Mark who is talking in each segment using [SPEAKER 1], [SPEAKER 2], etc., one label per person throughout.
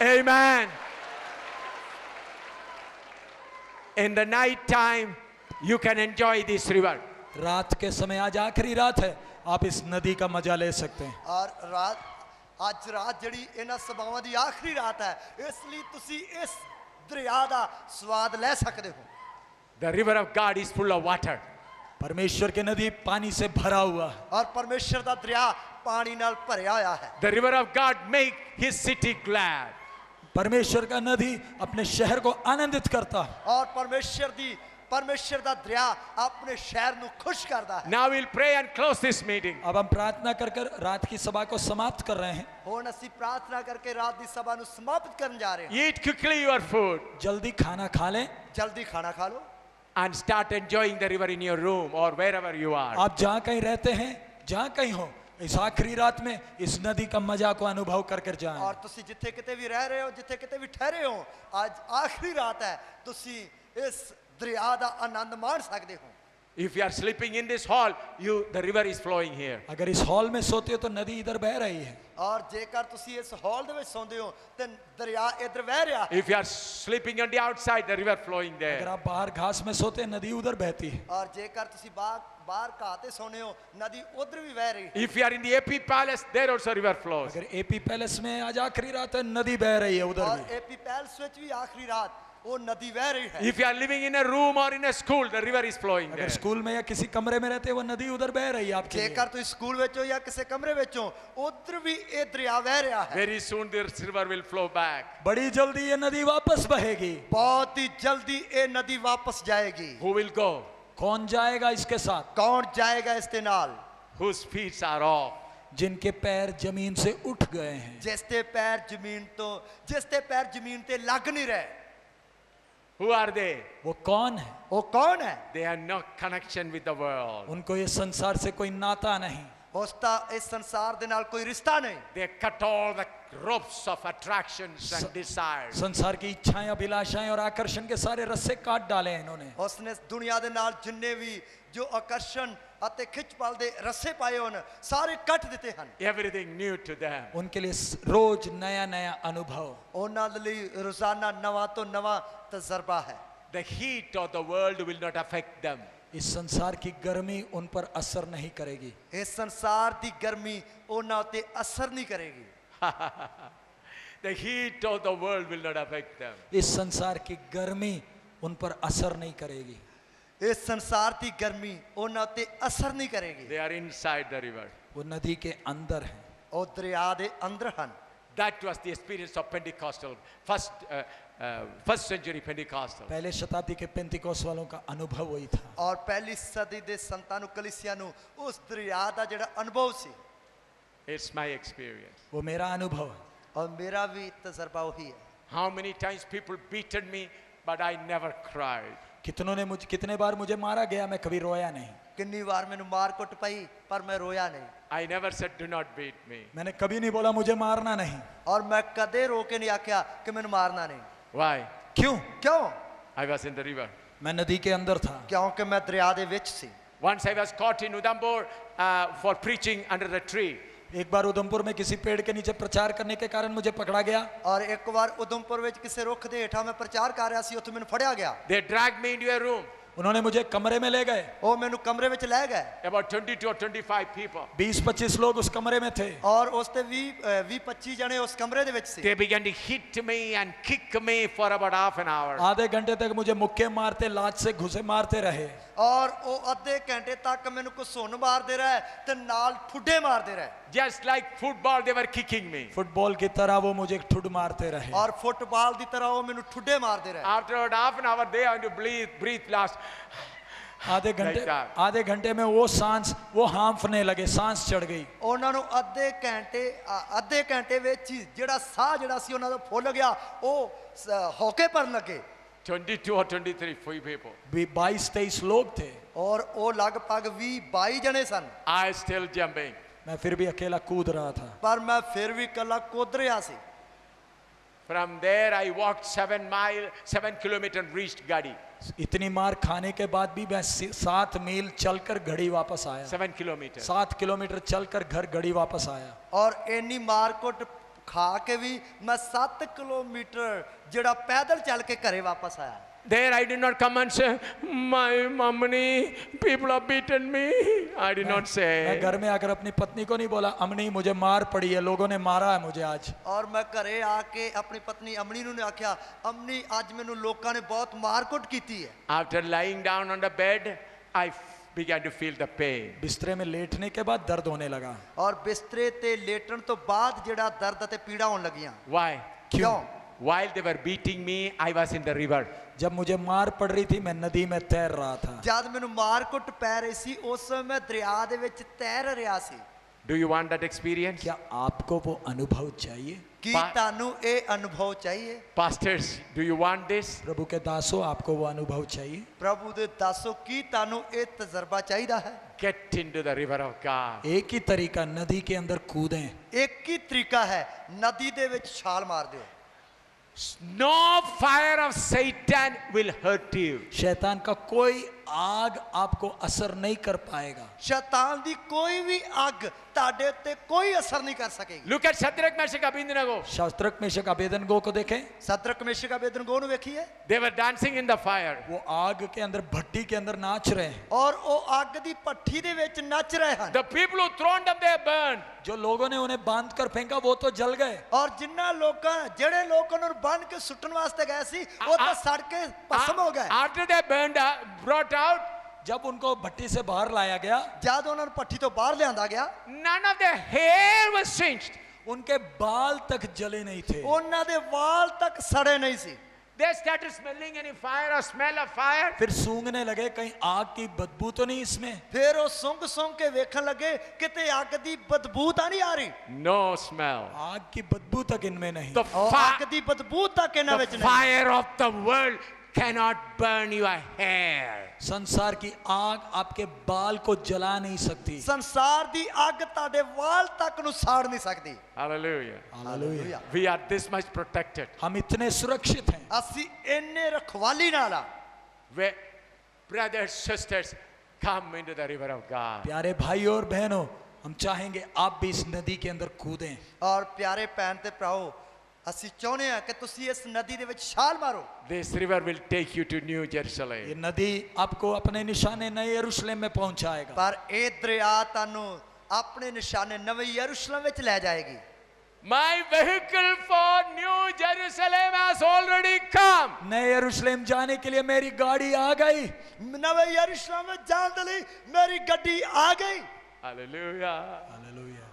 [SPEAKER 1] Amen. In the night time, you can enjoy this river.
[SPEAKER 2] रात के समय, आज आखिरी रात है, आप इस नदी का मजा ले सकते हैं।
[SPEAKER 3] और आज रात जड़ी इन्हां सभावां दी आखिरी रात है, इसलिए तुसी इस दरिया दा स्वाद ले सकते हो।
[SPEAKER 1] The river of God is full of water.
[SPEAKER 2] परमेश्वर की नदी पानी से भरा हुआ है
[SPEAKER 3] और परमेश्वर दा दरिया पानी नाल भरया होया है।
[SPEAKER 1] The river of God make his city glad.
[SPEAKER 2] परमेश्वर का नदी अपने शहर को आनंदित करता है।
[SPEAKER 3] और परमेश्वर दा दरिया अपने शहर नु खुश करता है।
[SPEAKER 1] Now we'll pray and close this meeting.
[SPEAKER 2] अब हम प्रार्थना कर कर रात की सभा को समाप्त कर रहे हैं।
[SPEAKER 3] हुण असीं प्रार्थना करके रात दी सभा नु समाप्त करन जा रहे हैं।
[SPEAKER 1] Eat quickly your food
[SPEAKER 2] जल्दी खाना खा लें,
[SPEAKER 3] जल्दी खाना खा लो
[SPEAKER 1] and start enjoying the river in your room or wherever you are.
[SPEAKER 2] आप जहाँ कहीं रहते हैं, जहाँ कहीं हो, इस आखिरी रात में इस नदी का मजा को अनुभव कर कर जाएं।
[SPEAKER 3] और तुसी जिथे किते भी रह रहे हो, जिथे किते भी ठहरे हो, आज आखिरी रात है, तुसी इस दरिया दा आनंद मान सकते हो।
[SPEAKER 1] If you are sleeping in this hall, the river is flowing here.
[SPEAKER 2] अगर इस हॉल में सोते हो तो नदी इधर बह रही है।
[SPEAKER 3] और जेकर तुसी इस हॉल दे विच सोंदे हो ते दरिया इधर बह रहा है।
[SPEAKER 1] If you are sleeping on the outside, the river flowing
[SPEAKER 2] अगर
[SPEAKER 1] there.
[SPEAKER 2] आप बाहर घास में सोते हैं, नदी उधर बहती है।
[SPEAKER 3] और जेकर तुसी बाहर घाते सोने हो, नदी उधर भी बह रही है।
[SPEAKER 1] If you are in the AP Palace, there also river flows.
[SPEAKER 2] अगर एपी पैलेस में आज आखिरी रात है, नदी बह रही है उधर
[SPEAKER 3] और
[SPEAKER 2] भी।
[SPEAKER 3] एपी पैलेस विच भी आखिरी रात वो नदी बह रही है।
[SPEAKER 1] If you are living in a room or in a school, the river is flowing
[SPEAKER 2] अगर
[SPEAKER 1] there.
[SPEAKER 2] स्कूल में या किसी कमरे में रहते हैं, वो नदी उधर बह रही है आपके लिए।
[SPEAKER 3] जेकर तुसी स्कूल विच हो या किसी कमरे विच हो, उधर भी ये दरिया बह रहा है।
[SPEAKER 1] Very soon this river will flow back.
[SPEAKER 2] बड़ी जल्दी ये नदी वापस बहेगी।
[SPEAKER 3] बहुत ही जल्दी ये नदी वापस जाएगी।
[SPEAKER 1] Who will go?
[SPEAKER 2] कौन जाएगा इसके साथ?
[SPEAKER 3] कौन जाएगा इसके नाल?
[SPEAKER 1] Whose feet are off?
[SPEAKER 2] जिनके पैर जमीन से उठ गए हैं।
[SPEAKER 3] जिसते पैर जमीन ते लग नहीं रहे।
[SPEAKER 1] Who are they?
[SPEAKER 2] वो कौन है?
[SPEAKER 3] वो कौन है?
[SPEAKER 1] They have no connection with the world.
[SPEAKER 2] उनको ये संसार से कोई नाता नहीं।
[SPEAKER 3] उसका इस संसार दे नाल कोई रिश्ता नहीं।
[SPEAKER 1] They cut all the ropes of attractions and desires.
[SPEAKER 2] संसार की इच्छाएं, अभिलाषाएं और आकर्षण के सारे रस्से काट डाले हैं इन्होंने।
[SPEAKER 3] उसने दुनिया दे नाल जिन्ने भी जो आकर्षण अते खिंचपल दे रस्से पाए होन, सारे कट दिते हैं।
[SPEAKER 1] Everything new to them.
[SPEAKER 2] उनके लिए रोज नया नया अनुभव।
[SPEAKER 3] उन्हां दे लई रोजाना नवा तो नवा तजर्बा है।
[SPEAKER 1] The heat of the world will not affect them.
[SPEAKER 2] इस संसार की गर्मी उन पर असर नहीं करेगी।
[SPEAKER 3] इस संसार दी गर्मी उन्हां ते असर नहीं करेगी।
[SPEAKER 1] The heat of the world will not affect them.
[SPEAKER 2] इस संसार की गर्मी उन पर असर नहीं करेगी।
[SPEAKER 3] इस संसार दी गर्मी उन्हां ते असर नहीं करेगी।
[SPEAKER 1] They are inside the river.
[SPEAKER 2] वो नदी के अंदर हैं।
[SPEAKER 3] और दरिया दे अंदर हैं।
[SPEAKER 1] That was the experience of Pentecostal, first century Pentecostal.
[SPEAKER 2] पहले शताब्दी के पेंतिकोस वालों का अनुभव वही था।
[SPEAKER 3] और पहली सदी दे संतां नूं कलीसिया नूं उस दरिया दा जेड़ा अनुभव सी।
[SPEAKER 1] It's my experience.
[SPEAKER 2] वो मेरा अनुभव है।
[SPEAKER 3] और मेरा भी तजर्बा वही है।
[SPEAKER 1] How many times people beaten me, but I never cried.
[SPEAKER 2] कितने बार मुझे मारा गया, मैं कभी रोया नहीं।
[SPEAKER 3] कितनी बार मैंने मार कुट पाई पर मैं रोया नहीं।
[SPEAKER 1] I never said do not beat me.
[SPEAKER 2] मैंने कभी नहीं बोला मुझे मारना नहीं।
[SPEAKER 3] और मैं कदे रो के नहीं आख्या कि मैंने मारना नहीं।
[SPEAKER 1] Why?
[SPEAKER 3] क्यों?
[SPEAKER 1] I was in the river.
[SPEAKER 2] मैं नदी के अंदर था।
[SPEAKER 3] क्योंकि मैं दरिया दे विच सी।
[SPEAKER 1] Once I was caught in Udhampur for preaching under the tree.
[SPEAKER 2] एक बार उधमपुर में किसी पेड़ के नीचे प्रचार करने के कारण मुझे पकड़ा गया।
[SPEAKER 3] और एक बार उधमपुर विच किसी रुख दे हेठा मैं प्रचार कर रहा सी, उत्थे मैंने फड़या गया।
[SPEAKER 1] They dragged me into a room.
[SPEAKER 2] उन्होंने मुझे कमरे में ले गए।
[SPEAKER 3] वो मैंने कमरे विच ले गए।
[SPEAKER 1] About 22 or 25 people.
[SPEAKER 2] 20-25 लोग उस कमरे में थे।
[SPEAKER 3] और उसते 20-25 जने उस कमरे दे विच सी।
[SPEAKER 1] They began to hit me and kick me for about half an hour.
[SPEAKER 2] आधे घंटे तक मुझे मुक्के मारते, लात से घुसे मारते रहे।
[SPEAKER 3] और वो आधे घंटे तक मैंने को सुन मारते रहे ते नाल ठुड्डे मारते रहे।
[SPEAKER 1] Just like football, they were kicking me.
[SPEAKER 2] Football की तरह वो मुझे ठुड मारते रहे।
[SPEAKER 3] और फुटबॉल की तरह वो मैंने ठुड्डे मारते रहे।
[SPEAKER 1] After about half an hour, they had to breathe last.
[SPEAKER 2] आधे घंटे में वो हांफने लगे, सांस चढ़ गई।
[SPEAKER 3] उन्होंने आधे घंटे विच जेड़ा साह जेड़ा सी उन्हां दा फुल गया, वो होके पर लगे।
[SPEAKER 1] 22 or 23 people.
[SPEAKER 2] 22-23 लोग थे।
[SPEAKER 3] और वो लगभग 20-22 जने सन।
[SPEAKER 1] I still jumping.
[SPEAKER 2] मैं फिर भी अकेला कूद रहा था।
[SPEAKER 3] पर मैं फिर भी कला कूद रहा सी।
[SPEAKER 1] From there I walked 7 kilometers and reached Gadi.
[SPEAKER 2] इतनी मार खाने के बाद भी मैं 7 मील चलकर घड़ी वापस आया।
[SPEAKER 1] 7 kilometers.
[SPEAKER 2] 7 किलोमीटर चलकर घर घड़ी वापस आया।
[SPEAKER 3] और इन्नी मार कुट ਖਾ ਕੇ ਵੀ ਮੈਂ 7 ਕਿਲੋਮੀਟਰ ਜਿਹੜਾ ਪੈਦਲ ਚੱਲ ਕੇ ਘਰੇ ਵਾਪਸ ਆਇਆ।
[SPEAKER 1] There I did not come and say, my mommy, people have beaten me. I did not
[SPEAKER 2] मैं
[SPEAKER 1] say.
[SPEAKER 2] घर में आकर अपनी पत्नी को नहीं बोला अम्मी मुझे मार पड़ी है, लोगों ने मारा है मुझे आज।
[SPEAKER 3] और मैं घरे आके अपनी पत्नी अमनी ਨੂੰ ਆਖਿਆ ਅਮਨੀ ਅੱਜ ਮੈਨੂੰ ਲੋਕਾਂ ਨੇ ਬਹੁਤ ਮਾਰਕੁੱਟ ਕੀਤੀ ਹੈ।
[SPEAKER 1] After lying down on the bed, I began to feel the pain.
[SPEAKER 2] बिस्तरे में लेटने के बाद दर्द होने लगा।
[SPEAKER 3] ਔਰ ਬਿਸਤਰੇ ਤੇ ਲੇਟਣ ਤੋਂ ਬਾਅਦ ਜਿਹੜਾ ਦਰਦ ਅਤੇ ਪੀੜਾ ਹੋਣ ਲੱਗੀਆਂ।
[SPEAKER 1] Why?
[SPEAKER 3] ਕਿਉਂ?
[SPEAKER 1] While they were beating me, I was in the river.
[SPEAKER 2] जब मुझे मार पड़ रही थी मैं नदी में तैर रहा था।
[SPEAKER 3] ਜਦ ਮੈਨੂੰ ਮਾਰਕੁੱਟ ਪੈ ਰਹੀ ਸੀ ਉਸ ਸਮੇਂ ਮੈਂ ਦਰਿਆ ਦੇ ਵਿੱਚ ਤੈਰ ਰਿਹਾ ਸੀ।
[SPEAKER 1] Do you want that experience?
[SPEAKER 2] क्या आपको वो अनुभव चाहिए?
[SPEAKER 3] ਕੀ ਤੁਹਾਨੂੰ ਇਹ ਅਨੁਭਵ ਚਾਹੀਏ?
[SPEAKER 1] Pastors, do you want this?
[SPEAKER 2] प्रभु के दासों आपको वो अनुभव चाहिए?
[SPEAKER 3] ਪ੍ਰਭੂ ਦੇ ਦਾਸੋ ਕੀ ਤੁਹਾਨੂੰ ਇਹ ਤਜਰਬਾ ਚਾਹੀਦਾ ਹੈ?
[SPEAKER 1] Get into the river of God.
[SPEAKER 2] एक ही तरीका नदी के अंदर कूदें।
[SPEAKER 3] ਇੱਕ ਹੀ ਤਰੀਕਾ ਹੈ ਨਦੀ ਦੇ ਵਿੱਚ ਛਾਲ ਮਾਰ ਦਿਓ।
[SPEAKER 1] No fire of Satan will hurt you.
[SPEAKER 2] शैतान का कोई आग आपको असर नहीं कर पाएगा।
[SPEAKER 3] ਸ਼ੈਤਾਨ ਦੀ ਕੋਈ ਵੀ ਅੱਗ ਤੁਹਾਡੇ ਉੱਤੇ ਕੋਈ ਅਸਰ ਨਹੀਂ ਕਰ ਸਕੇਗੀ।
[SPEAKER 1] Look at Shadrach, Meshach, Abednego.
[SPEAKER 2] शास्त्रक मेशक अबेदनगो को देखें,
[SPEAKER 3] ਸਦਰਕ ਮੇਸ਼ਕ ਅਬੇਦਨਗੋ ਨੂੰ ਵੇਖੀਏ
[SPEAKER 1] They were dancing in the fire.
[SPEAKER 2] वो आग के अंदर भट्टी के अंदर नाच रहे हैं।
[SPEAKER 3] ਔਰ ਉਹ ਅੱਗ ਦੀ ਭੱਠੀ ਦੇ ਵਿੱਚ ਨੱਚ ਰਹੇ ਹਨ।
[SPEAKER 1] The people who thrown them, they burned.
[SPEAKER 2] जो लोगों ने उन्हें बांध कर फेंका वो तो जल गए।
[SPEAKER 3] ਔਰ ਜਿਨ੍ਹਾਂ ਲੋਕਾਂ ਜਿਹੜੇ ਲੋਕ ਉਹਨਾਂ ਨੂੰ ਬੰਨ ਕੇ ਸੁੱਟਣ ਵਾਸਤੇ ਗਏ ਸੀ ਉਹ ਤਾਂ ਸੜ ਕੇ ਭਸਮ ਹੋ ਗਏ।
[SPEAKER 1] After they burned, brought out,
[SPEAKER 2] जब उनको भट्टी से बाहर लाया गया,
[SPEAKER 3] ਜਦ ਉਹਨਾਂ ਨੂੰ ਭੱਠੀ ਤੋਂ ਬਾਹਰ ਲਿਆਂਦਾ ਗਿਆ
[SPEAKER 1] none of their hair was singed.
[SPEAKER 2] उनके बाल तक जले नहीं थे।
[SPEAKER 3] ਉਹਨਾਂ ਦੇ ਵਾਲ ਤੱਕ ਸੜੇ ਨਹੀਂ ਸੀ।
[SPEAKER 1] They started smelling any fire or smell of fire.
[SPEAKER 2] फिर सूंघने लगे कहीं आग की बदबू तो नहीं इसमें।
[SPEAKER 3] ਫਿਰ ਉਹ ਸੁੰਘ ਕੇ ਵੇਖਣ ਲੱਗੇ ਕਿਤੇ ਅੱਗ ਦੀ ਬਦਬੂ ਤਾਂ ਨਹੀਂ ਆ ਰਹੀ।
[SPEAKER 1] No smell.
[SPEAKER 2] आग की बदबू तक इनमें नहीं।
[SPEAKER 1] The,
[SPEAKER 3] ਉਹ ਅੱਗ ਦੀ ਬਦਬੂ ਤੱਕ ਇਹਨਾਂ ਵਿੱਚ
[SPEAKER 1] the
[SPEAKER 3] ਨਹੀਂ।
[SPEAKER 1] fire of the world cannot burn your hair.
[SPEAKER 2] संसार की आग आपके बाल को जला नहीं सकती।
[SPEAKER 3] ਸੰਸਾਰ ਦੀ ਅੱਗ ਤੁਹਾਡੇ ਵਾਲ ਤੱਕ ਨੂੰ ਸਾੜ ਨਹੀਂ ਸਕਦੀ।
[SPEAKER 1] Hallelujah.
[SPEAKER 2] Hallelujah.
[SPEAKER 1] We are this much protected.
[SPEAKER 2] हम इतने सुरक्षित हैं।
[SPEAKER 3] ਅਸੀਂ ਇੰਨੇ ਰਖਵਾਲੀ ਨਾਲ ਆ।
[SPEAKER 1] Where brothers, sisters, come into the river of God.
[SPEAKER 2] प्यारे भाइयों और बहनों, हम चाहेंगे आप भी इस नदी के अंदर कूदें।
[SPEAKER 3] ਔਰ ਪਿਆਰੇ ਭੈਣ ਤੇ ਭਰਾਓ ਅਸੀਂ ਚਾਹੁੰਦੇ ਹਾਂ ਕਿ ਤੁਸੀਂ ਇਸ ਨਦੀ ਦੇ ਵਿੱਚ ਛਾਲ ਮਾਰੋ।
[SPEAKER 1] This river will take you to New
[SPEAKER 2] ये
[SPEAKER 1] Jerusalem.
[SPEAKER 2] नदी आपको अपने निशाने नए यरूशलेम में पहुंचाएगा।
[SPEAKER 3] ਪਰ ਇਹ ਦਰਿਆ ਤੁਹਾਨੂੰ ਆਪਣੇ ਨਿਸ਼ਾਨੇ ਨਵੇਂ ਯਰੂਸ਼ਲਮ ਵਿੱਚ ਲੈ ਜਾਏਗੀ।
[SPEAKER 1] My vehicle for New Jerusalem has already come.
[SPEAKER 2] नए यरूशलेम जाने के लिए मेरी गाड़ी आ गई।
[SPEAKER 3] ਨਵੇਂ ਯਰੂਸ਼ਲਮ ਵਿੱਚ ਜਾਣ ਦੇ ਲਈ ਮੇਰੀ ਗੱਡੀ ਆ ਗਈ।
[SPEAKER 1] Hallelujah.
[SPEAKER 2] Hallelujah.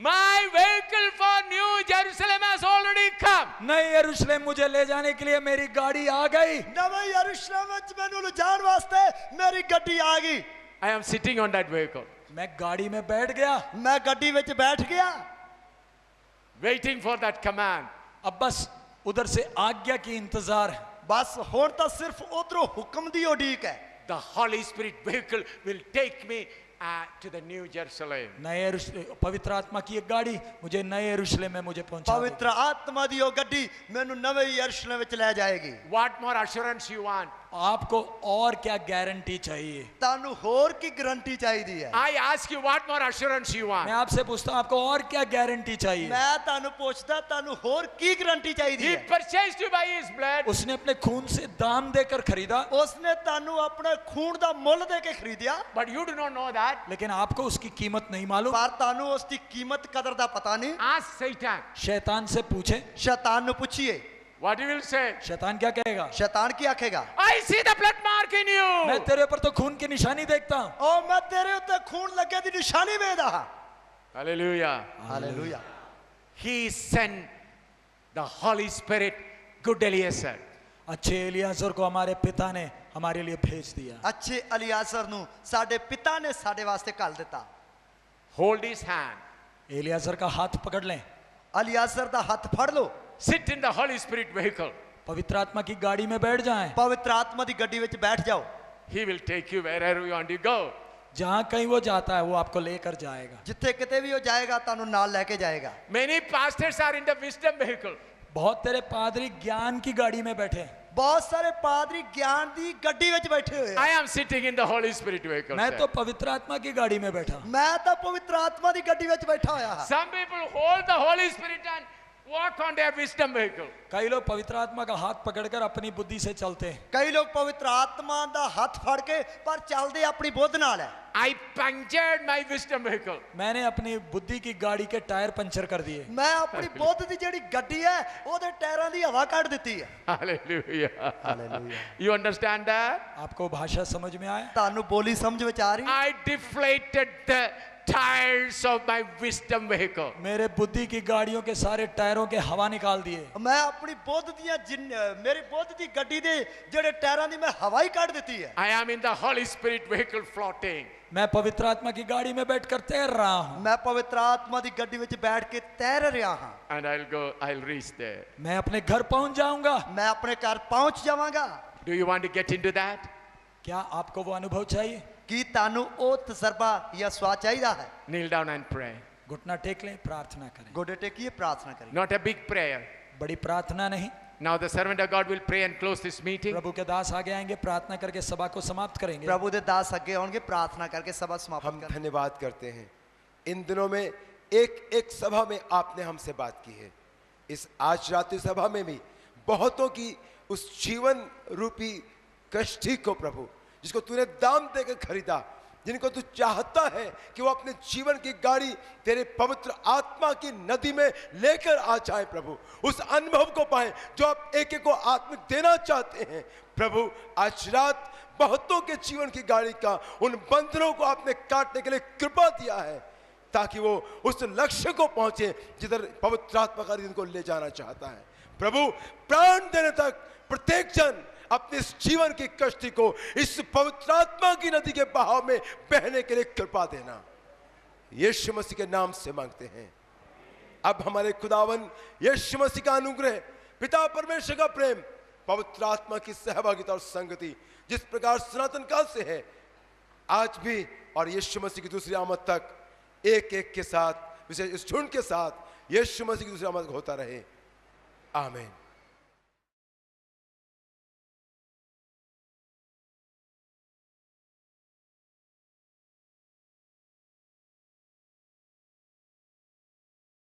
[SPEAKER 1] My vehicle for New Jerusalem has already come.
[SPEAKER 2] नए यरूशलेम मुझे ले जाने के लिए मेरी गाड़ी आ गई।
[SPEAKER 3] ਨਵੇਂ ਯਰੂਸ਼ਲਮ ਵਿੱਚ ਮੈਨੂੰ ਲਿਜਾਣ ਵਾਸਤੇ ਮੇਰੀ ਗੱਡੀ ਆ ਗਈ।
[SPEAKER 1] I am sitting on that vehicle,
[SPEAKER 2] मैं गाड़ी में बैठ गया।
[SPEAKER 3] ਮੈਂ ਗੱਡੀ ਵਿੱਚ ਬੈਠ ਗਿਆ।
[SPEAKER 1] waiting for that command.
[SPEAKER 2] अब बस उधर से आज्ञा की इंतजार है।
[SPEAKER 3] ਬਸ ਹੁਣ ਤਾਂ सिर्फ ਉਧਰੋਂ ਹੁਕਮ ਦੀ ਉਡੀਕ ਹੈ।
[SPEAKER 1] The Holy Spirit vehicle will take me to the New Jerusalem.
[SPEAKER 2] नए पवित्र आत्मा की एक गाड़ी मुझे नए यरूशलेम में मुझे पहुंचा देगी।
[SPEAKER 3] ਪਵਿੱਤਰ ਆਤਮਾ ਦੀ ਉਹ ਗੱਡੀ ਮੈਨੂੰ ਨਵੇਂ ਯਰੂਸ਼ਲਮ ਵਿੱਚ ਲੈ ਜਾਏਗੀ।
[SPEAKER 1] What more assurance you want?
[SPEAKER 2] आपको और क्या गारंटी चाहिए?
[SPEAKER 3] ਤੁਹਾਨੂੰ ਹੋਰ ਕੀ ਗਾरंटी ਚਾਹੀਦੀ ਹੈ?
[SPEAKER 1] I ask you, what more assurance you
[SPEAKER 2] मैं
[SPEAKER 1] want?
[SPEAKER 2] आपसे पूछता हूं आपको और क्या गारंटी चाहिए?
[SPEAKER 3] ਮੈਂ ਤੁਹਾਨੂੰ ਪੁੱਛਦਾ ਤੁਹਾਨੂੰ ਹੋਰ ਕੀ ਗਾरंटी ਚਾਹੀਦੀ
[SPEAKER 1] He
[SPEAKER 3] ਹੈ?
[SPEAKER 1] purchased you by His blood.
[SPEAKER 2] उसने अपने खून से दाम देकर खरीदा,
[SPEAKER 3] ਉਸਨੇ ਤੁਹਾਨੂੰ ਆਪਣੇ ਖੂਨ ਦਾ ਮੁੱਲ ਦੇ ਕੇ ਖਰੀਦਿਆ।
[SPEAKER 1] But you do not know that.
[SPEAKER 2] लेकिन आपको उसकी कीमत नहीं मालूम।
[SPEAKER 3] ਪਰ ਤੁਹਾਨੂੰ ਉਸ ਦੀ ਕੀਮਤ ਕਦਰ ਦਾ ਪਤਾ ਨਹੀਂ।
[SPEAKER 1] Ask Satan.
[SPEAKER 2] शैतान से पूछे,
[SPEAKER 3] शैतान ਨੂੰ ਪੁੱਛੀਏ।
[SPEAKER 1] What he will say?
[SPEAKER 2] शैतान क्या कहेगा?
[SPEAKER 3] शैतान ਕੀ ਆਖੇਗਾ?
[SPEAKER 1] I see the blood mark in
[SPEAKER 2] मैं
[SPEAKER 1] you.
[SPEAKER 2] तेरे ऊपर तो खून की निशानी देखता हूं।
[SPEAKER 3] ਉਹ ਮੈਂ ਤੇਰੇ ਉੱਤੇ ਖੂਨ ਲੱਗੇ ਦੀ ਨਿਸ਼ਾਨੀ ਵੇਖਦਾ ਹਾਂ।
[SPEAKER 1] Hallelujah.
[SPEAKER 3] Hallelujah.
[SPEAKER 1] He sent the Holy Spirit, good Eliezer.
[SPEAKER 2] अच्छे एलियाजर को हमारे पिता ने हमारे लिए भेज दिया।
[SPEAKER 3] ਅੱਛੇ ਅਲੀਆਸਰ ਨੂੰ ਸਾਡੇ ਪਿਤਾ ਨੇ ਸਾਡੇ ਵਾਸਤੇ ਘੱਲ ਦਿੱਤਾ।
[SPEAKER 1] Hold his hand.
[SPEAKER 2] एलियाजर का हाथ पकड़ लें,
[SPEAKER 3] ਅਲੀਆਸਰ ਦਾ ਹੱਥ ਫੜ ਲਓ।
[SPEAKER 1] Sit in the Holy Spirit vehicle.
[SPEAKER 2] पवित्र आत्मा की गाड़ी में बैठ जाएं।
[SPEAKER 3] ਪਵਿੱਤਰ ਆਤਮਾ ਦੀ ਗੱਡੀ ਵਿੱਚ ਬੈਠ ਜਾਓ।
[SPEAKER 1] He will take you wherever you want to go.
[SPEAKER 2] जहां कहीं वो जाता है वो आपको लेकर जाएगा।
[SPEAKER 3] ਜਿੱਥੇ ਕਿਤੇ ਵੀ ਉਹ ਜਾਏਗਾ ਤੁਹਾਨੂੰ ਨਾਲ ਲੈ ਕੇ ਜਾਏਗਾ।
[SPEAKER 1] Many pastors are in the wisdom vehicle.
[SPEAKER 2] बहुत तेरे पादरी ज्ञान की गाड़ी में बैठे हैं।
[SPEAKER 3] ਬਹੁਤ ਸਾਰੇ ਪਾਦਰੀ ਗਿਆਨ ਦੀ ਗੱਡੀ ਵਿੱਚ ਬੈਠੇ ਹੋਏ
[SPEAKER 1] I
[SPEAKER 3] ਆ।
[SPEAKER 1] am sitting in the Holy Spirit vehicle.
[SPEAKER 2] मैं
[SPEAKER 1] sir.
[SPEAKER 2] तो पवित्र आत्मा की गाड़ी में बैठा हूं।
[SPEAKER 3] ਮੈਂ ਤਾਂ ਪਵਿੱਤਰ ਆਤਮਾ ਦੀ ਗੱਡੀ ਵਿੱਚ ਬੈਠਾ ਹੋਇਆ ਹਾਂ।
[SPEAKER 1] Some people hold the Holy Spirit and walk on their wisdom vehicle.
[SPEAKER 2] कई लोग पवित्र आत्मा का हाथ पकड़कर अपनी बुद्धि से चलते हैं।
[SPEAKER 3] कई लोग पवित्र आत्मा दा हाथ फड़ के पर चलदे अपनी बुद्ध नाल है।
[SPEAKER 1] I punctured my wisdom vehicle.
[SPEAKER 2] मैंने अपनी बुद्धि की गाड़ी के टायर पंचर कर दिए।
[SPEAKER 3] मैं अपनी बुद्ध दी जेड़ी गड्डी है ओदे टायरां दी हवा कढ दित्ती है।
[SPEAKER 1] Hallelujah.
[SPEAKER 3] Hallelujah.
[SPEAKER 1] You understand that?
[SPEAKER 2] आपको भाषा समझ में आया?
[SPEAKER 3] तानू बोली समझ विच आ रही?
[SPEAKER 1] I deflated the tires of my wisdom vehicle.
[SPEAKER 2] मेरे बुद्धि की गाड़ियों के सारे टायरों के हवा निकाल दिए।
[SPEAKER 3] मैं अपनी बुद्ध दियां मेरी बुद्ध दी गड्डी दे जेड़े टायरां दी मैं हवा ही कढ दित्ती है।
[SPEAKER 1] I am in the Holy Spirit vehicle floating.
[SPEAKER 2] मैं पवित्र आत्मा की गाड़ी में बैठकर तैर रहा हूँ।
[SPEAKER 3] मैं पवित्र आत्मा दी गड्डी विच बैठ के तैर रहा हां।
[SPEAKER 1] And I'll reach there.
[SPEAKER 2] मैं अपने घर पहुंच जाऊंगा।
[SPEAKER 3] मैं अपने घर पहुंच जावांगा।
[SPEAKER 1] Do you want to get into that?
[SPEAKER 2] क्या आपको वो अनुभव चाहिए?
[SPEAKER 3] की तानू ओ तजर्बा या स्वाद चाहिदा है?
[SPEAKER 1] Kneel down and pray.
[SPEAKER 2] घुटना टेक लें, प्रार्थना करें।
[SPEAKER 3] गोडे टेकिए प्रार्थना करें।
[SPEAKER 1] Not a big prayer.
[SPEAKER 2] बड़ी प्रार्थना नहीं।
[SPEAKER 1] Now the servant of God will pray and close this meeting.
[SPEAKER 2] प्रभु के दास आगे आएंगे, प्रार्थना करके सभा को समाप्त करेंगे।
[SPEAKER 3] प्रभु दे दास आगे आएंगे, प्रार्थना करके सभा समाप्त
[SPEAKER 4] हम
[SPEAKER 3] करेंगे।
[SPEAKER 4] धन्यवाद करते हैं। इन दिनों में एक सभा में आपने हमसे बात की है। इस आज रात्रि सभा में भी बहुतों की उस जीवन रूपी कष्टी को प्रभु, जिसको तूने दाम देकर खरीदा, जिनको तू चाहता है कि वो अपने जीवन की गाड़ी तेरे पवित्र आत्मा की नदी में लेकर आ जाए प्रभु, उस अनुभव को पाए जो आप एक एक को आत्मिक देना चाहते हैं प्रभु। आज रात बहुतों के जीवन की गाड़ी का उन बंधनों को आपने काटने के लिए कृपा दिया है, ताकि वो उस लक्ष्य को पहुंचे जिधर पवित्र आत्मा का इनको ले जाना चाहता है प्रभु। प्राण देने तक प्रत्येक जन अपने इस जीवन की कश्ती को इस पवित्र आत्मा की नदी के बहाव में बहने के लिए कृपा देना, यीशु मसीह के नाम से मांगते हैं। अब हमारे खुदावन यीशु मसीह का अनुग्रह, पिता परमेश्वर का प्रेम, पवित्र आत्मा की सहभागिता और संगति जिस प्रकार सनातन काल से है, आज भी और यीशु मसीह की दूसरी आमद तक एक एक के साथ, विशेष इस झुंड के साथ यीशु मसीह की दूसरी आमद होता रहे। आमीन।